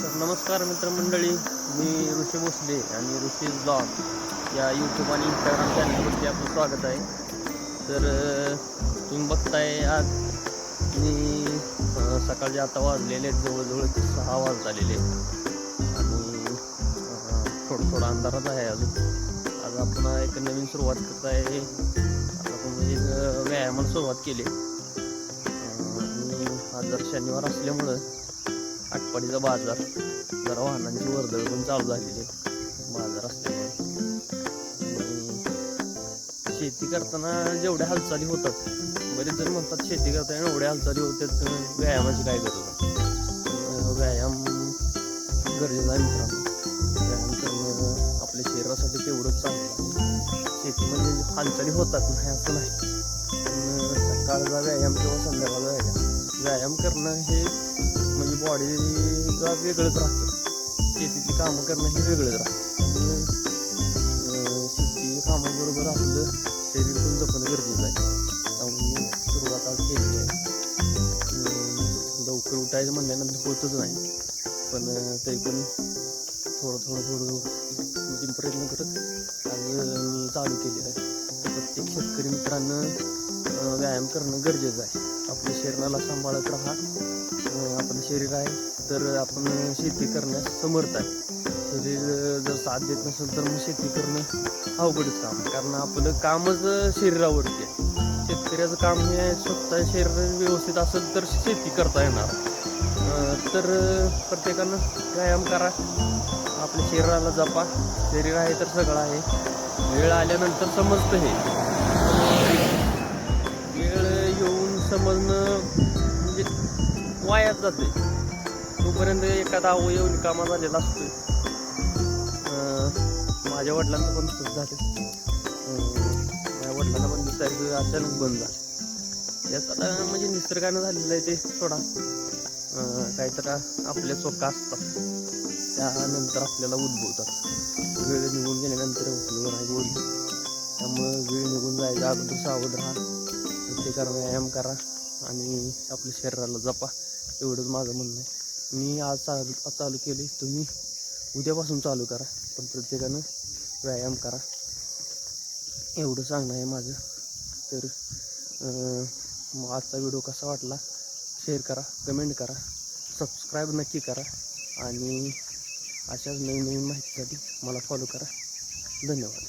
तर नमस्कार मित्रमंडळी, मी ऋषी भोसले आणि ऋषी ब्लॉग या यूट्यूब आणि इंस्टाग्राम चॅनलवरती आपलं स्वागत आहे. तर तुम्ही बघताय आज मी सकाळचे आता वाजलेले आहेत, जवळजवळ 6 वाजत आलेले आणि थोडं अंधारात आहे अजून. आज आपण एक नवीन सुरुवात करत आहे. आज आपण म्हणजे व्यायामाला सुरुवात केली आणि आज जर शनिवार असल्यामुळं आटपाडीचा बाजार जरा वाहनांची वर्दळ पण चालू झालेली आहे बाजार असल्यामुळे. आणि शेती करताना जेवढ्या हालचाली होतात, बरेच जण म्हणतात शेती करताना एवढ्या हालचाली होतात, व्यायामाची काय गरज आहे. व्यायाम गरजेचा आहे मित्रांनो. व्यायाम करणं आपल्या शरीरासाठी तेवढंच चांगलं आहे. शेतीमध्ये हालचाली होतात नाही असं नाही, पण सकाळचा व्यायाम किंवा संध्याकाळचा व्यायाम करणं हे म्हणजे बॉडीला वेगळंच राहतं. शेतीची कामं करणं हे वेगळंच राहतं. त्यामुळे शेती कामाबरोबर आपलं शरीर पण जपणं गरजेचं आहे. त्यामुळे सुरुवात आज केलेली आहे. लवकर उठायचं म्हणल्यानंतर होतच नाही, पण तरी पण थोडं म्हणजे प्रयत्न करत आज मी चालू केलेलं आहे. प्रत्येक शेतकरी मित्रांनो व्यायाम करणं गरजेचं आहे. आपल्या शरीराला सांभाळत राहा. आपलं शरीर आहे तर आपण शेती करण्यास समर्थ आहे. शरीर जर साथ देत नसेल तर मग शेती करणं अवघडच काम आहे, कारण आपलं कामच शरीरावरती आहे. शेतकऱ्याचं काम हे स्वतः शरीर व्यवस्थित असेल तर शेती करता येणार. तर प्रत्येकानं व्यायाम करा, आपल्या शरीराला जपा. शरीर आहे तर सगळं आहे. वेळ आल्यानंतर समजतं हे. वेळ येऊन समजणं म्हणजे वायात जाते. तोपर्यंत एखादा अवयव निकामा झालेला असतो. माझ्या वडिलांचं पण तसंच झालं. माझ्या वडिलांना पण दिसायचं अचानक बंद झालं. याचा म्हणजे निसर्गानं झालेलं आहे ते. थोडा काहीतरी आपल्या चोका असतात, त्यानंतर आपल्याला उद्भवतात. वेळ निघून गेल्यानंतर उपयोग नाही बोल. त्यामुळं वेळ निघून जायच्या अगोदर सावध राहा. प्रत्येकाला व्यायाम करा आणि आपल्या शरीराला जपा, एवढंच माझं म्हणणं आहे. मी आज चालू केले, तुम्ही उद्यापासून चालू करा, पण प्रत्येकानं व्यायाम करा, एवढं सांगणं आहे माझं. तर मग आजचा व्हिडिओ कसा वाटला शेअर करा, कमेंट करा, सबस्क्राईब नक्की करा आणि अशाच नवीन माहितीसाठी मला फॉलो करा. धन्यवाद.